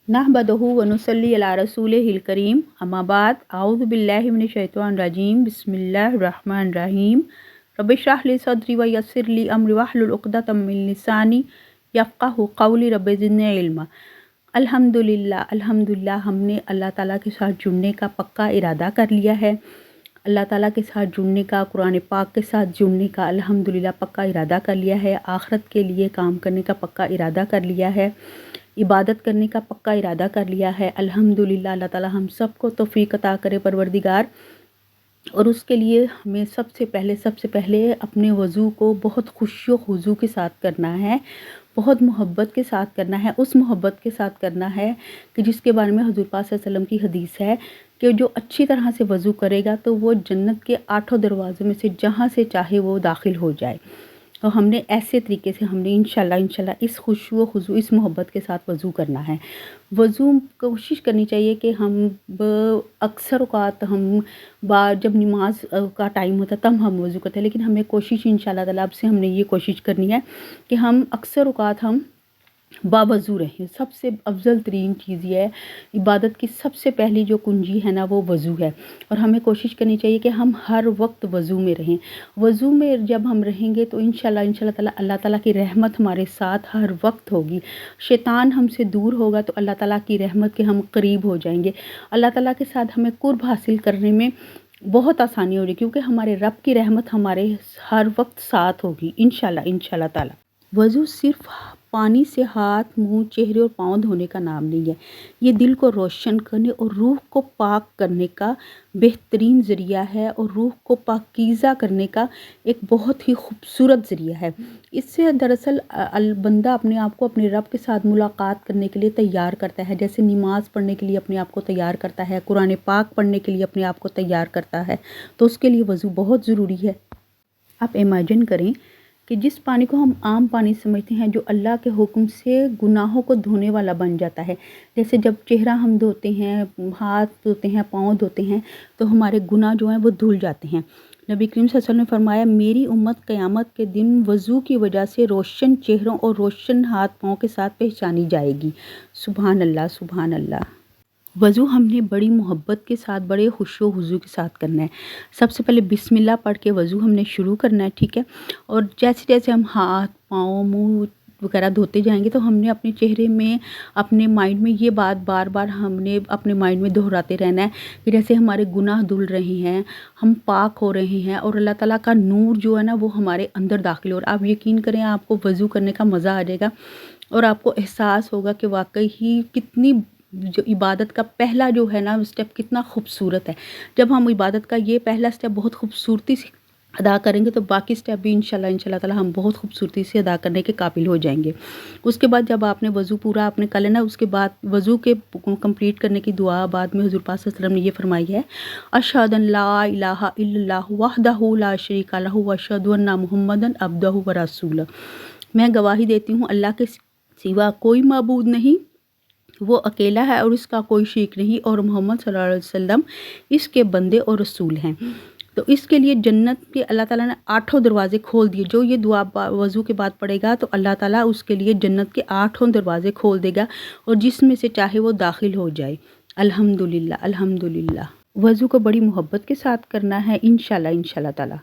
नहमदुहु व नुसल्ली अला रसूलिहिल करीम अम्मा बाद आऊज़ु बिल्लाहि मिनश शैतानिर रजीम बिस्मिल्लाहिर रहमानिर रहीम रब्बि इश्रह ली सदरी व यस्सिर ली अमरी वहलुल उक़दतम मिन लिसानी यफ़क़हू क़ौली रब्बि ज़िदनी इल्मा। अल्हम्दुलिल्लाह हमने अल्लाह ताला के साथ जुड़ने का पक्का इरादा कर लिया है। अल्लाह ताला के साथ जुड़ने का, कुरान पाक के साथ जुड़ने का अल्हम्दुलिल्लाह पक्का इरादा कर लिया है। आखिरत के लिए काम करने का पक्का इरादा कर लिया है। इबादत करने का पक्का इरादा कर लिया है। अल्हम्दुलिल्लाह अल्लाह ताला हम सबको तौफीक अता करे परवरदिगार। और उसके लिए हमें सबसे पहले अपने वज़ू को बहुत खुशी व खुज़ू के साथ करना है, बहुत मोहब्बत के साथ करना है। उस मोहब्बत के साथ करना है कि जिसके बारे में हुज़ूर पाक सल्लल्लाहु अलैहि वसल्लम की हदीस है कि जो अच्छी तरह से वज़ू करेगा तो वो जन्नत के 8 दरवाज़ों में से जहाँ से चाहे वो दाखिल हो जाए। तो हमने ऐसे तरीके से इंशाल्लाह इस खुशू व खुज़ू, इस मोहब्बत के साथ वज़ू करना है। वज़ू कोशिश करनी चाहिए कि हम अक्सर औक़ात जब नमाज का टाइम होता है तब हम वज़ू करते हैं, लेकिन हमें कोशिश इंशाल्लाह ताला अब से हमने ये कोशिश करनी है कि हम अक्सर औक़ात हम बावज़ू रहें। सबसे अफ़ज़ल तरीन चीज़ ये है, इबादत की सबसे पहली जो कुंजी है ना वो वज़ू है। और हमें कोशिश करनी चाहिए कि हम हर वक्त वज़ू में रहें। वज़ू में जब हम रहेंगे तो इंशाल्लाह ताला अल्लाह ताला की रहमत हमारे साथ हर वक्त होगी। शैतान हमसे दूर होगा तो अल्लाह ताला की रहमत के हम करीब हो जाएंगे। अल्लाह ताला के साथ हमें कुर्ब हासिल करने में बहुत आसानी हो रही, क्योंकि हमारे रब की रहमत हमारे हर वक्त साथ होगी इंशाल्लाह ताला। वज़ू सिर्फ पानी से हाथ, मुंह, चेहरे और पाँव धोने का नाम नहीं है। ये दिल को रोशन करने और रूह को पाक करने का बेहतरीन ज़रिया है और रूह को पाकीज़ा करने का एक बहुत ही खूबसूरत ज़रिया है। इससे दरअसल बंदा अपने आप को अपने रब के साथ मुलाकात करने के लिए तैयार करता है। जैसे नमाज़ पढ़ने के लिए अपने आप को तैयार करता है, कुरान पाक पढ़ने के लिए अपने आप को तैयार करता है, तो उसके लिए वज़ू बहुत ज़रूरी है। आप इमेजिन करें कि जिस पानी को हम आम पानी समझते हैं, जो अल्लाह के हुक्म से गुनाहों को धोने वाला बन जाता है। जैसे जब चेहरा हम धोते हैं, हाथ धोते हैं, पाँव धोते हैं, तो हमारे गुनाह जो हैं वो धुल जाते हैं। नबी करीम सल्लल्लाहु अलैहि वसल्लम ने फरमाया, मेरी उम्मत क़यामत के दिन वज़ू की वजह से रोशन चेहरों और रोशन हाथ पाँव के साथ पहचानी जाएगी। सुभान अल्लाह, सुभान अल्लाह। वज़ू हमने बड़ी मोहब्बत के साथ, बड़े खुशू हुज़ू के साथ करना है। सबसे पहले बिस्मिल्लाह पढ़ के वज़ू हमने शुरू करना है, ठीक है। और जैसे जैसे हम हाथ, पाँव, मुँह वगैरह धोते जाएंगे तो हमने अपने चेहरे में, अपने माइंड में ये बात बार बार हमने अपने माइंड में दोहराते रहना है कि जैसे हमारे गुनाह धुल रहे हैं, हम पाक हो रहे हैं और अल्लाह ताला का नूर जो है ना वो हमारे अंदर दाखिल हो रहा है। आप यकीन करें, आपको वज़ू करने का मज़ा आ जाएगा और आपको एहसास होगा कि वाकई ही कितनी जो इबादत का पहला जो है ना स्टेप कितना खूबसूरत है। जब हम इबादत का ये पहला स्टेप बहुत खूबसूरती से अदा करेंगे तो बाकी स्टेप भी इंशाल्लाह ताला हम बहुत खूबसूरती से अदा करने के काबिल हो जाएंगे। उसके बाद जब आपने वज़ू पूरा आपने कर लेना, उसके बाद वज़ू के कंप्लीट करने की दुआ बाद में हुज़ूर पाक सल्लल्लाहु अलैहि वसल्लम ने ये फरमाई है, अशहदु अन ला इलाहा इल्लल्लाहु वहदहु ला शरीका लहु व अशहदु अन्ना मुहम्मदन अब्दुहु व रसूलुहु। मैं गवाही देती हूँ अल्लाह के सिवा कोई माबूद नहीं, वो अकेला है और इसका कोई शरीक नहीं, और मोहम्मद सल्लल्लाहु अलैहि वसल्लम इसके बंदे और रसूल हैं। तो इसके लिए जन्नत के अल्लाह ताला ने 8 दरवाज़े खोल दिए। जो ये दुआ वज़ू के बाद पढ़ेगा तो अल्लाह ताला उसके लिए जन्नत के 8 दरवाज़े खोल देगा और जिसमें से चाहे वो दाखिल हो जाए। अल्हम्दुलिल्लाह, अल्हम्दुलिल्लाह। वज़ू को बड़ी मोहब्बत के साथ करना है इंशाल्लाह ताला।